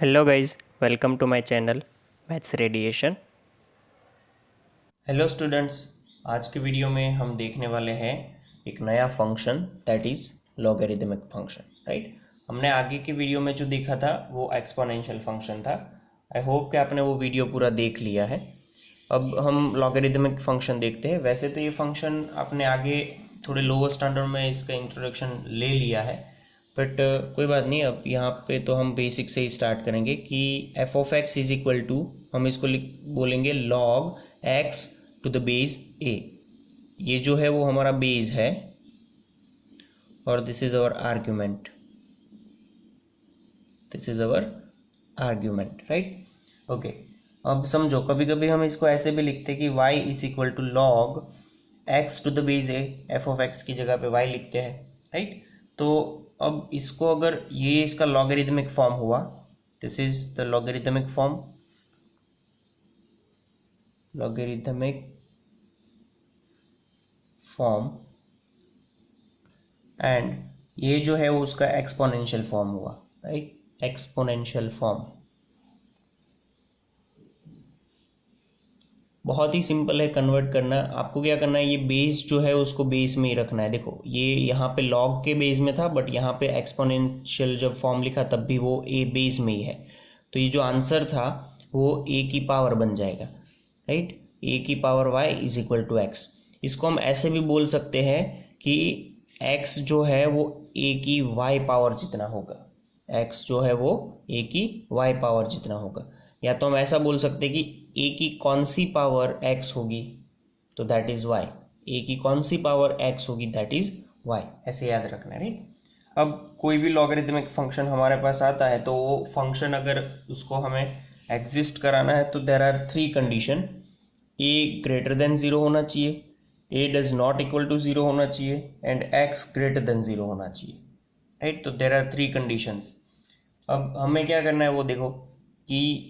Hello guys, welcome to my channel Maths Radiation. Hello students. आज के video में हम देखने वाले हैं एक नया function that is logarithmic function. Right, हमने आगे के वीडियो में जो देखा था वो एक्सपोनेंशियल फंक्शन था। आई होप कि आपने वो वीडियो पूरा देख लिया है। अब हम लॉगरिदमिक फंक्शन देखते हैं। वैसे तो ये फंक्शन आपने आगे थोड़े लोअर स्टैंडर्ड में इसका इंट्रोडक्शन ले लिया है, बट कोई बात नहीं। अब यहाँ पे तो हम बेसिक से ही स्टार्ट करेंगे कि F of X is equal to, हम इसको बोलेंगे log x to the base A. ये जो है वो हमारा बेस है और this is our argument, this is our argument. Right, okay. अब समझो, कभी कभी हम इसको ऐसे भी लिखते हैं कि y is equal to log x to the base a. F of x की जगह पे y लिखते हैं। राइट, तो अब इसको अगर ये इसका लॉगरिदमिक फॉर्म हुआ, this is the logarithmic form, logarithmic form, and ये जो है वो उसका एक्सपोनेंशियल फॉर्म हुआ। राइट, एक्सपोनेंशियल फॉर्म बहुत ही सिंपल है कन्वर्ट करना। आपको क्या करना है, ये बेस जो है उसको बेस में ही रखना है। देखो, ये यहाँ पे लॉग के बेस में था, बट यहाँ पे एक्सपोनेंशियल जब फॉर्म लिखा तब भी वो ए बेस में ही है। तो ये जो आंसर था वो ए की पावर बन जाएगा। राइट, ए की power y is equal to x. इसको हम ऐसे भी बोल सकते हैं कि एक्स जो है वो ए की वाई पावर जितना होगा। एक्स जो है वो ए की वाई पावर जितना होगा। या तो हम ऐसा बोल सकते हैं कि ए की कौन सी पावर एक्स होगी तो दैट इज वाई, ए की कौन सी पावर एक्स होगी दैट इज वाई। ऐसे याद रखना है। राइट, अब कोई भी लॉगरिदमिक फंक्शन हमारे पास आता है तो वो फंक्शन अगर उसको हमें एग्जिस्ट कराना है तो there are three condition. A greater than zero होना चाहिए, A does not equal to zero होना चाहिए, and X greater than zero होना चाहिए। राइट, तो देर आर थ्री कंडीशंस। अब हमें क्या करना है वो देखो कि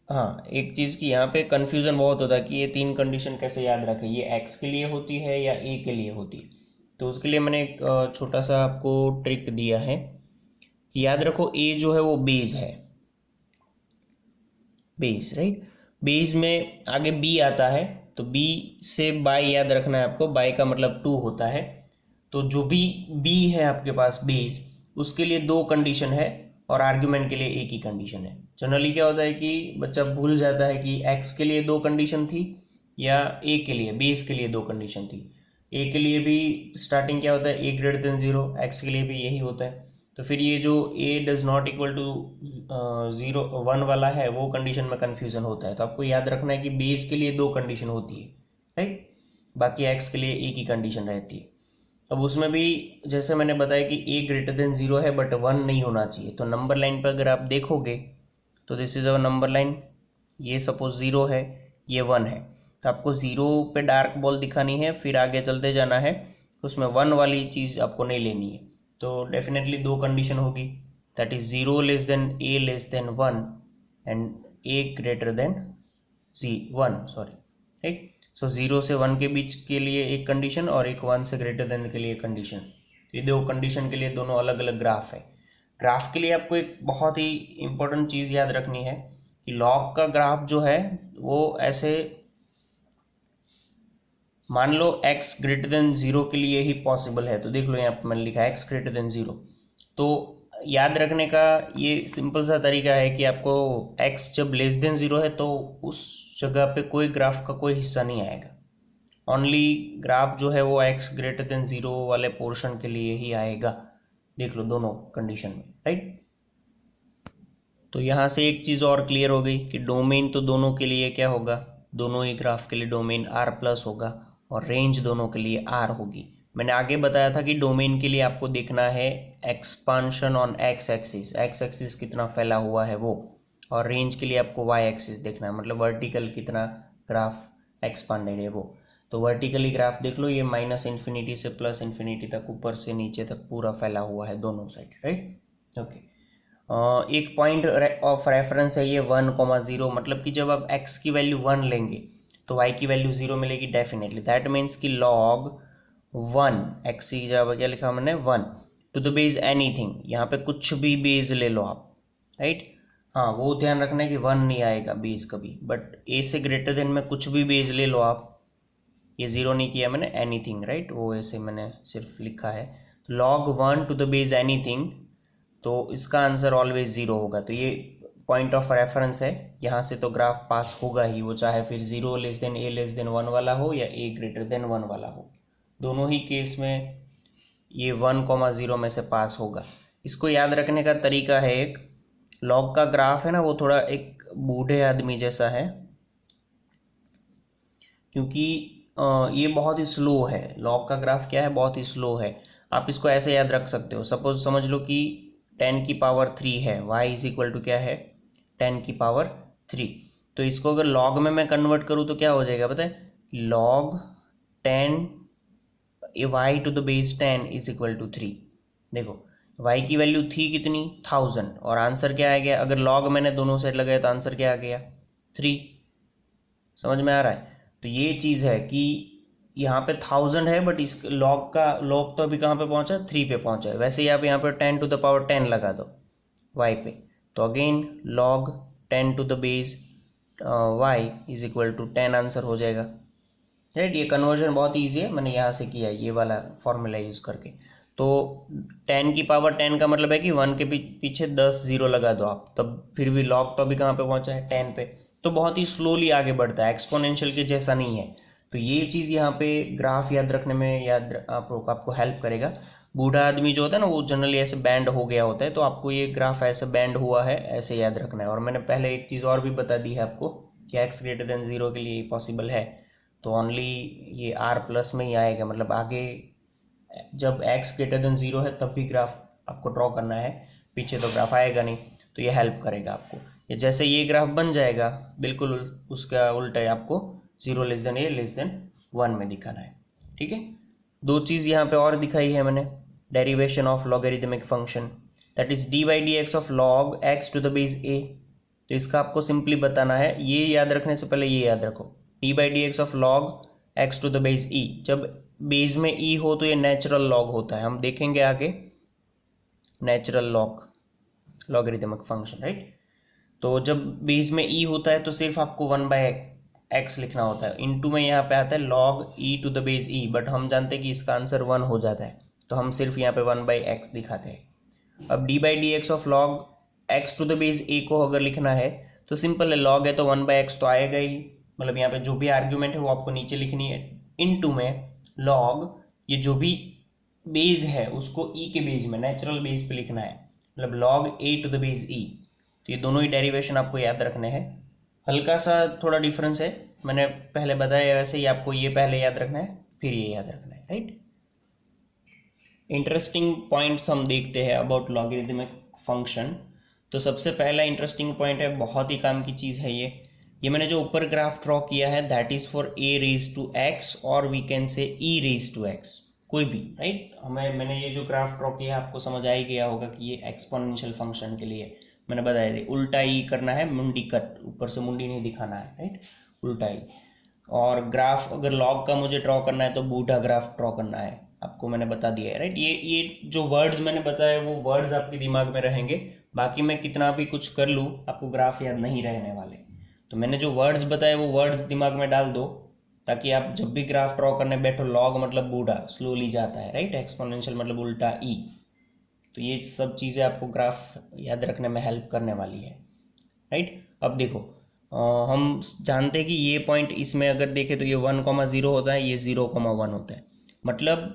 हाँ, एक चीज़ की यहाँ पे कन्फ्यूज़न बहुत होता है कि ये तीन कंडीशन कैसे याद रखें, ये एक्स के लिए होती है या ए के लिए होती है। तो उसके लिए मैंने एक छोटा सा आपको ट्रिक दिया है कि याद रखो ए जो है वो बेस है, बेस। राइट, बेस में आगे बी आता है, तो बी से बाय याद रखना है आपको। बाय का मतलब टू होता है। तो जो भी बी है आपके पास बेस, उसके लिए दो कंडीशन है और आर्ग्यूमेंट के लिए एक ही कंडीशन है। जनरली क्या होता है कि बच्चा भूल जाता है कि एक्स के लिए दो कंडीशन थी या ए के लिए, बेस के लिए दो कंडीशन थी। ए के लिए भी स्टार्टिंग क्या होता है, ए ग्रेटर देन जीरो। एक्स के लिए भी यही होता है। तो फिर ये जो A does not equal to zero one वाला है वो कंडीशन में कन्फ्यूजन होता है। तो आपको याद रखना है कि बेस के लिए दो कंडीशन होती है। राइट, बाकी एक्स के लिए एक ही कंडीशन रहती है। अब उसमें भी जैसे मैंने बताया कि ए ग्रेटर देन ज़ीरो है बट वन नहीं होना चाहिए। तो नंबर लाइन पर अगर आप देखोगे तो this is our number line. ये सपोज ज़ीरो है, ये वन है, तो आपको ज़ीरो पे डार्क बॉल दिखानी है, फिर आगे चलते जाना है। उसमें वन वाली चीज़ आपको नहीं लेनी है। तो डेफिनेटली दो कंडीशन होगी, that is zero less than a less than one and a greater than g one, sorry. Right, so zero से वन के बीच के लिए एक कंडीशन और एक वन से ग्रेटर देन के लिए कंडीशन। ये दो कंडीशन के लिए दोनों अलग अलग ग्राफ है। ग्राफ के लिए आपको एक बहुत ही इंपॉर्टेंट चीज़ याद रखनी है कि लॉग का ग्राफ जो है वो ऐसे, मान लो x ग्रेटर देन जीरो के लिए ही पॉसिबल है। तो देख लो यहाँ पर मैंने लिखा है x ग्रेटर देन जीरो। तो याद रखने का ये सिंपल सा तरीका है कि आपको x जब लेस देन जीरो है तो उस जगह पे कोई ग्राफ का कोई हिस्सा नहीं आएगा। ओनली ग्राफ जो है वो x ग्रेटर देन जीरो वाले पोर्शन के लिए ही आएगा। देख लो दोनों कंडीशन में। राइट, तो यहाँ से एक चीज़ और क्लियर हो गई कि डोमेन तो दोनों के लिए क्या होगा, दोनों ही ग्राफ के लिए डोमेन r प्लस होगा और रेंज दोनों के लिए r होगी। मैंने आगे बताया था कि डोमेन के लिए आपको देखना है expansion on x axis, x axis कितना फैला हुआ है वो, और रेंज के लिए आपको वाई एक्सिस देखना है, मतलब वर्टिकल कितना ग्राफ एक्सपांडेड है वो। तो वर्टिकली ग्राफ देख लो, ये माइनस इन्फिनिटी से प्लस इन्फिनिटी तक, ऊपर से नीचे तक पूरा फैला हुआ है दोनों साइड। Right, okay. एक पॉइंट ऑफ रेफरेंस है ये 1,0, मतलब कि जब आप x की वैल्यू 1 लेंगे तो y की वैल्यू 0 मिलेगी डेफिनेटली। दैट मीन्स कि log 1, x की जगह क्या लिखा मैंने 1 टू द बेस एनीथिंग, यहाँ पे कुछ भी बेस ले लो आप, राइट। हाँ, वो ध्यान रखना है कि 1 नहीं आएगा बेस कभी, बट ए से ग्रेटर देन में कुछ भी बेस ले लो आप, ये 0 नहीं किया मैंने, एनीथिंग, राइट, वो ऐसे मैंने सिर्फ लिखा है। log 1 to the base anything, तो इसका आंसर ऑलवेज 0 होगा। तो ये पॉइंट ऑफ रेफरेंस है, यहाँ से तो ग्राफ पास होगा ही, वो चाहे फिर 0 less than a less then 1 वाला हो या ए ग्रेटर देन 1 वाला हो, दोनों ही केस में ये 1,0 में से पास होगा। इसको याद रखने का तरीका है, एक लॉग का ग्राफ है ना, वो थोड़ा एक बूढ़े आदमी जैसा है, क्योंकि ये बहुत ही स्लो है। लॉग का ग्राफ क्या है, बहुत ही स्लो है। आप इसको ऐसे याद रख सकते हो, सपोज समझ लो कि 10 की पावर 3 है, y इज इक्वल टू क्या है, 10 की पावर 3। तो इसको अगर लॉग में मैं कन्वर्ट करूँ तो क्या हो जाएगा पता है, log 10 y to the base 10 is equal to 3। देखो y की वैल्यू थी कितनी, 1000, और आंसर क्या आ गया, अगर लॉग मैंने दोनों साइड लगाया तो आंसर क्या आ गया, 3। समझ में आ रहा है। तो ये चीज़ है कि यहाँ पे 1000 है, बट इस लॉग तो अभी कहाँ पे पहुँचा, 3 पे पहुँचा है। वैसे ही आप यहाँ पे 10 टू द पावर 10 लगा दो y पे, तो again log 10 to the base y is equal to 10 answer हो जाएगा, राइट। ये कन्वर्जन बहुत ईजी है, मैंने यहाँ से किया है ये वाला फॉर्मूला यूज़ करके। तो 10 की पावर 10 का मतलब है कि 1 के पीछे 10 जीरो लगा दो आप, तब फिर भी लॉग तो अभी कहाँ पे पहुँचा है, 10 पे। तो बहुत ही स्लोली आगे बढ़ता है, एक्सपोनेंशियल के जैसा नहीं है। तो ये चीज़ यहाँ पे ग्राफ याद रखने में आपको हेल्प करेगा। बूढ़ा आदमी जो होता है ना, वो जनरली ऐसे बैंड हो गया होता है, तो आपको ये ग्राफ ऐसे बैंड हुआ है ऐसे याद रखना है। और मैंने पहले एक चीज़ और भी बता दी है आपको कि x ग्रेटर देन 0 के लिए पॉसिबल है, तो ओनली ये r प्लस में ही आएगा, मतलब आगे जब x ग्रेटर देन 0 है तब भी ग्राफ आपको ड्रॉ करना है, पीछे तो ग्राफ आएगा नहीं। तो ये हेल्प करेगा आपको। ये जैसे ये ग्राफ बन जाएगा बिल्कुल उसका उल्टा है, आपको 0 less than a less then 1 में दिखाना है, ठीक है। दो चीज़ यहाँ पे और दिखाई है मैंने, derivation of logarithmic function, that is D by D X of log x to the base A. तो इसका आपको सिंपली बताना है, ये याद रखने से पहले ये याद रखो, D by D X of log x to the base E. जब बेस में ई हो तो ये नेचुरल लॉग होता है, हम देखेंगे आगे नेचुरल लॉगरिथमिक फंक्शन, राइट। तो जब बेस में ई होता है तो सिर्फ आपको 1 बाय एक्स लिखना होता है, इनटू में यहाँ पे आता है log e to the base e, but हम जानते हैं कि इसका आंसर 1 हो जाता है, तो हम सिर्फ यहाँ पे 1 बाई एक्स दिखाते हैं। अब D by D X of log x to the base A को अगर लिखना है तो सिंपल है, लॉग है तो 1 बाई एक्स तो आएगा ही, मतलब यहाँ पे जो भी आर्ग्यूमेंट है वो आपको नीचे लिखनी है, इनटू में लॉग ये जो भी बेस है उसको ई के बेस में नेचुरल बेस पे लिखना है, मतलब log A to the base E. तो ये दोनों ही डेरिवेशन आपको याद रखने हैं। हल्का सा थोड़ा डिफरेंस है, मैंने पहले बताया वैसे ही आपको ये पहले याद रखना है फिर ये याद रखना है, राइट। इंटरेस्टिंग पॉइंट्स हम देखते हैं अबाउट लॉगरिथमिक फंक्शन। तो सबसे पहला इंटरेस्टिंग पॉइंट है, बहुत ही काम की चीज़ है ये मैंने जो ऊपर ग्राफ ड्रॉ किया है that is for A raise to X, और we can say E raise to x, कोई भी, राइट। मैंने ये जो ग्राफ ड्रॉ किया आपको समझ आ ही गया होगा कि ये एक्सपोनेंशियल फंक्शन के लिए मैंने बताया था, उल्टा ई करना है, मुंडी कट, ऊपर से मुंडी नहीं दिखाना है, राइट, उल्टा ई। और ग्राफ अगर लॉग का मुझे ड्रॉ करना है तो बूढ़ा ग्राफ ड्रॉ करना है, आपको मैंने बता दिया है, राइट। ये जो वर्ड्स मैंने बताए वो वर्ड्स आपके दिमाग में रहेंगे, बाकी मैं कितना भी कुछ कर लूँ आपको ग्राफ याद नहीं रहने वाले। तो मैंने जो वर्ड्स बताए वो वर्ड्स दिमाग में डाल दो, ताकि आप जब भी ग्राफ ड्रॉ करने बैठो, लॉग मतलब बूढ़ा स्लोली जाता है, राइट, एक्सपोनेंशियल मतलब उल्टा ई। तो ये सब चीज़ें आपको ग्राफ याद रखने में हेल्प करने वाली है, राइट। अब देखो हम जानते हैं कि ये पॉइंट इसमें अगर देखें तो ये 1,0 होता है, ये 0,1 होता है, मतलब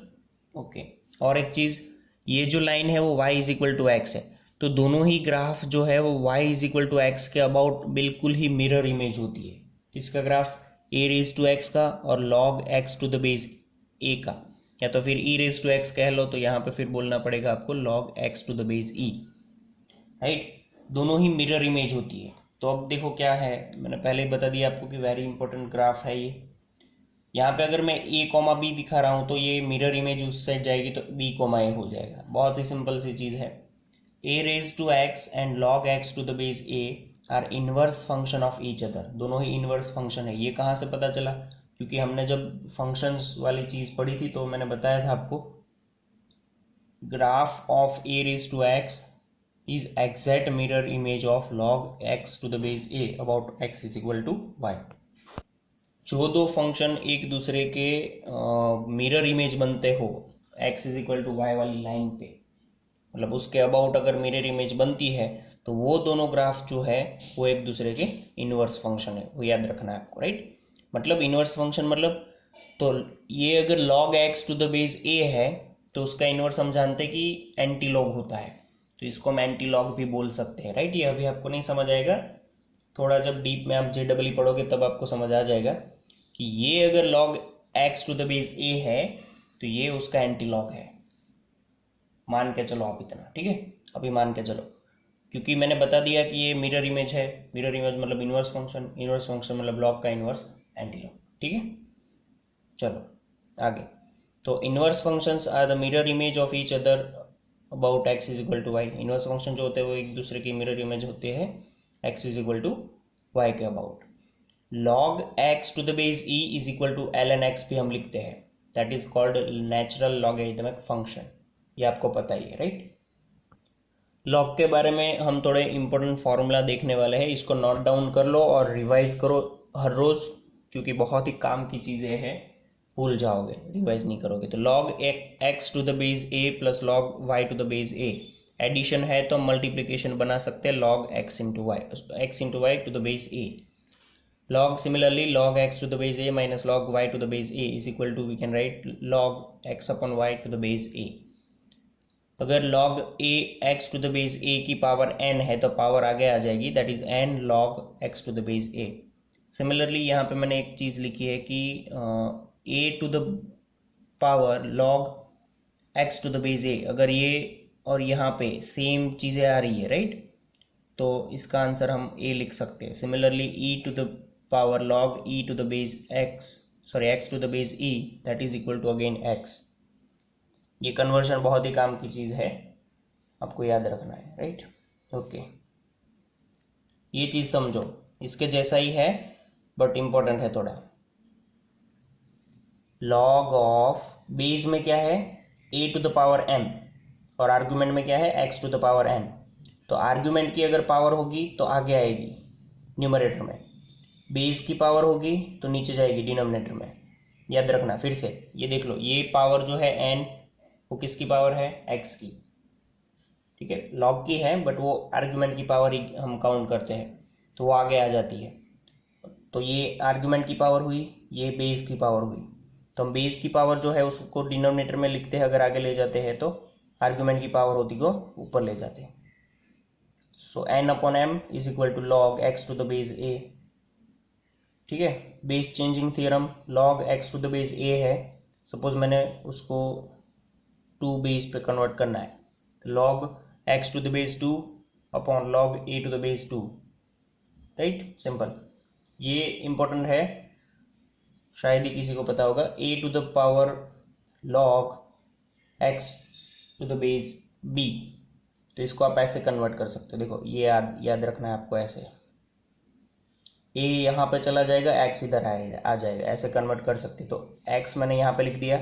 ओके। और एक चीज़, ये जो लाइन है वो y is equal to X है, तो दोनों ही ग्राफ जो है वो y is equal to X के अबाउट बिल्कुल ही मिरर इमेज होती है। इसका graph A raise to X का और log x to the base A का, या तो फिर ई रेज टू एक्स कह लो, तो यहाँ पे फिर बोलना पड़ेगा आपको log x to the base e, right. दोनों ही मिरर इमेज होती है। तो अब देखो क्या है, मैंने पहले ही बता दिया आपको कि वेरी इंपॉर्टेंट ग्राफ है ये। यहाँ पे अगर मैं ए कॉमा बी दिखा रहा हूँ तो ये मिरर इमेज उस साइड जाएगी तो बी कॉमा ए हो जाएगा, बहुत ही सिंपल सी चीज़ है। A raise to X and log x to the base A are inverse function of each other, दोनों ही इनवर्स फंक्शन है। ये कहाँ से पता चला, क्योंकि हमने जब फंक्शंस वाली चीज़ पढ़ी थी तो मैंने बताया था आपको, graph of a raise to x is exact mirror image of log x to the base a about x is equal to y। जो दो फंक्शन एक दूसरे के मिरर इमेज बनते हो x is equal to y वाली line पे, मतलब उसके अबाउट अगर मिरर इमेज बनती है तो वो दोनों ग्राफ जो है वो एक दूसरे के इनवर्स फंक्शन है, वो याद रखना है आपको, राइट। मतलब इनवर्स फंक्शन मतलब, तो ये अगर log x to the base a है तो उसका इनवर्स हम जानते हैं कि एंटी लॉग होता है, तो इसको हम एंटी लॉग भी बोल सकते हैं, राइट। ये अभी आपको नहीं समझ आएगा, थोड़ा जब डीप में आप JEE पढ़ोगे तब आपको समझ आ जाएगा कि ये अगर log x to the base a है तो ये उसका एंटी लॉग है। मान के चलो आप इतना, ठीक है, अभी मान के चलो, क्योंकि मैंने बता दिया कि ये मिरर इमेज है। मिरर इमेज मतलब इनवर्स फंक्शन मतलब लॉग का इनवर्स एंटी लॉग, ठीक है। चलो आगे, तो inverse functions are the mirror image of each other about x is equal to y. Inverse function जो होते हैं वो एक दूसरे की मिरर इमेज होते हैं x is equal to Y के about. log x to the base e is equal to ln x भी हम लिखते हैं, that is called natural logarithmic function, ये आपको पता ही है, राइट। लॉग के बारे में हम थोड़े इंपॉर्टेंट फॉर्मूला देखने वाले हैं, इसको नोट डाउन कर लो और रिवाइज करो हर रोज, क्योंकि बहुत ही काम की चीज़ें हैं, भूल जाओगे रिवाइज नहीं करोगे। तो log x to the base a plus log y to the base a, addition है तो मल्टीप्लीकेशन बना सकते हैं log x into y to the base a। log similarly log x to the base a minus log y to the base a is equal to, we can write log x upon y to the base a। अगर log a x to the base a की power n है तो power आगे आ जाएगी, that is n log x to the base a। Similarly यहाँ पे मैंने एक चीज़ लिखी है कि a to the power log x to the base a, अगर ये और यहाँ पे सेम चीज़ें आ रही है, राइट, तो इसका आंसर हम a लिख सकते हैं। Similarly e to the power log e to the base x to the base e, that is equal to again x। ये कन्वर्शन बहुत ही काम की चीज़ है, आपको याद रखना है, राइट, ओके। ये चीज़ समझो, इसके जैसा ही है बट इम्पोर्टेंट है थोड़ा। log ऑफ बेस में क्या है a to the power m और आर्ग्यूमेंट में क्या है x to the power n, तो आर्ग्यूमेंट की अगर पावर होगी तो आगे आएगी न्यूमरेटर में, बेस की पावर होगी तो नीचे जाएगी डिनोमिनेटर में। याद रखना, फिर से ये देख लो, ये पावर जो है n वो किसकी पावर है, x की, ठीक है, log की है बट वो आर्ग्यूमेंट की पावर ही हम काउंट करते हैं तो वो आगे आ जाती है। तो ये आर्ग्यूमेंट की पावर हुई, ये बेस की पावर हुई, तो हम बेस की पावर जो है उसको डिनोमिनेटर में लिखते हैं, अगर आगे ले जाते हैं तो आर्ग्यूमेंट की पावर होती को ऊपर ले जाते हैं। So n upon m is equal to log x to the base a, ठीक है। Base changing theorem, log x to the base a है, सपोज मैंने उसको 2 बेस पे कन्वर्ट करना है, तो log x to the base 2 upon log a to the base 2, right, simple. ये इंपॉर्टेंट है, शायद ही किसी को पता होगा, a to the power log x to the base b, तो इसको आप ऐसे कन्वर्ट कर सकते हो। देखो ये याद रखना है आपको, ऐसे a यहाँ पे चला जाएगा, x इधर आ जाएगा, ऐसे कन्वर्ट कर सकते। तो x मैंने यहाँ पे लिख दिया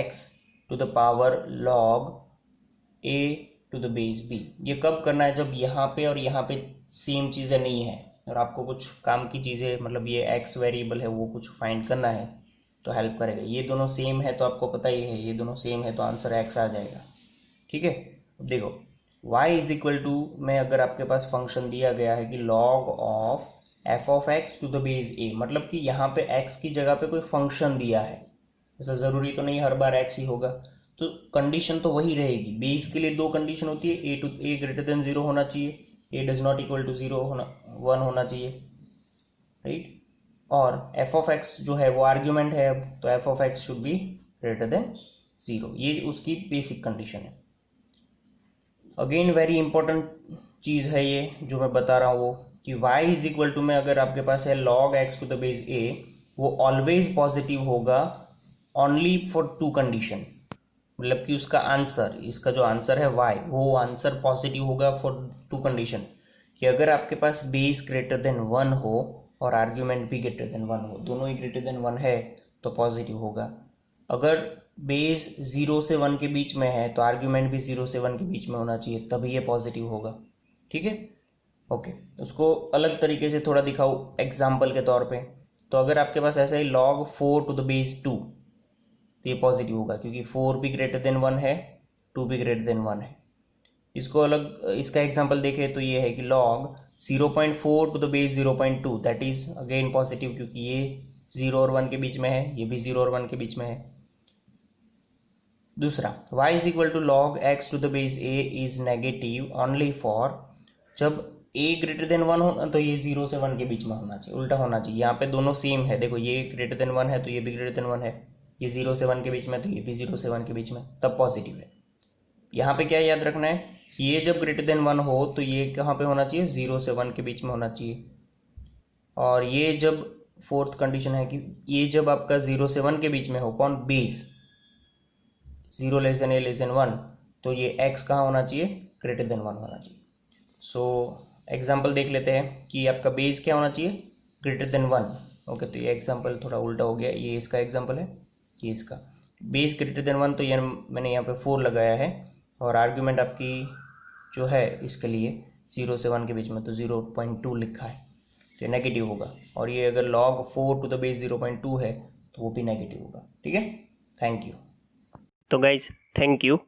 x to the power log a to the base b। ये कब करना है, जब यहाँ पे और यहाँ पे सेम चीज़ें नहीं है और आपको कुछ काम की चीज़ें, मतलब ये x वेरिएबल है वो कुछ फाइंड करना है तो हेल्प करेगा। ये दोनों सेम है तो आपको पता ही है, ये दोनों सेम है तो आंसर x आ जाएगा, ठीक है। देखो y इज इक्वल टू में अगर आपके पास फंक्शन दिया गया है कि log of f of x to the base a, मतलब कि यहाँ पे x की जगह पे कोई फंक्शन दिया है, ऐसा ज़रूरी तो नहीं हर बार x ही होगा, तो कंडीशन तो वही रहेगी। बेस के लिए 2 कंडीशन होती है, a ग्रेटर देन 0 होना चाहिए, a does not equal to 0 होना 1 होना चाहिए, राइट, और f ऑफ x जो है वो आर्ग्यूमेंट है, अब तो f of x should be greater than 0, ये उसकी बेसिक कंडीशन है। अगेन वेरी इंपॉर्टेंट चीज़ है ये जो मैं बता रहा हूँ, वो कि y इज इक्वल टू में अगर आपके पास है log x to the base a, वो ऑलवेज पॉजिटिव होगा ओनली फॉर 2 कंडीशन, मतलब कि उसका आंसर, इसका जो आंसर है y, वो आंसर पॉजिटिव होगा फॉर 2 कंडीशन, कि अगर आपके पास बेस ग्रेटर देन 1 हो और आर्ग्यूमेंट भी ग्रेटर देन 1 हो, दोनों ही ग्रेटर देन 1 है तो पॉजिटिव होगा। अगर बेस 0 से 1 के बीच में है तो आर्ग्यूमेंट भी 0 से 1 के बीच में होना चाहिए, तभी ये पॉजिटिव होगा। ठीक है, ओके। उसको अलग तरीके से थोड़ा दिखाऊँ एग्जाम्पल के तौर पे, तो अगर आपके पास ऐसा ही log 4 टू द बेस 2 तो ये पॉजिटिव होगा, क्योंकि 4 भी ग्रेटर देन 1 है, 2 भी ग्रेटर देन 1 है। इसको अलग, इसका एग्जांपल देखें तो ये है कि log 0.4 to the base 0.2 that is again positive, क्योंकि ये 0 और 1 के बीच में है, ये भी 0 और 1 के बीच में है। दूसरा, y is equal to log x to the base a is negative only for जब a ग्रेटर देन 1 होना तो ये 0 से 1 के बीच में होना चाहिए, उल्टा होना चाहिए। यहाँ पे दोनों सेम है, देखो ये ग्रेटर देन 1 है तो ये भी ग्रेटर देन 1 है, ये 0 से 1 के बीच में तो ये भी 0 से 1 के बीच में, तब पॉजिटिव है। यहाँ पे क्या याद रखना है, ये जब ग्रेटर देन 1 हो तो ये कहाँ पे होना चाहिए, 0 से 1 के बीच में होना चाहिए। और ये जब फोर्थ कंडीशन है कि ये जब आपका 0 से 1 के बीच में हो, कौन, base 0 less than a less than 1, तो ये x कहाँ होना चाहिए, ग्रेटर देन 1 होना चाहिए। सो एग्जाम्पल देख लेते हैं कि आपका बेस क्या होना चाहिए, ग्रेटर देन 1। ओके, तो ये एग्जाम्पल थोड़ा उल्टा हो गया, ये इसका एग्जाम्पल है, ये इसका बेस ग्रेटर देन 1, तो ये मैंने यहाँ पे 4 लगाया है, और आर्ग्यूमेंट आपकी जो है इसके लिए 0 से 1 के बीच में तो 0.2 लिखा है, तो ये नेगेटिव होगा। और ये अगर log 4 टू द बेस 0.2 है तो वो भी नेगेटिव होगा। ठीक है, थैंक यू। तो गाइज थैंक यू।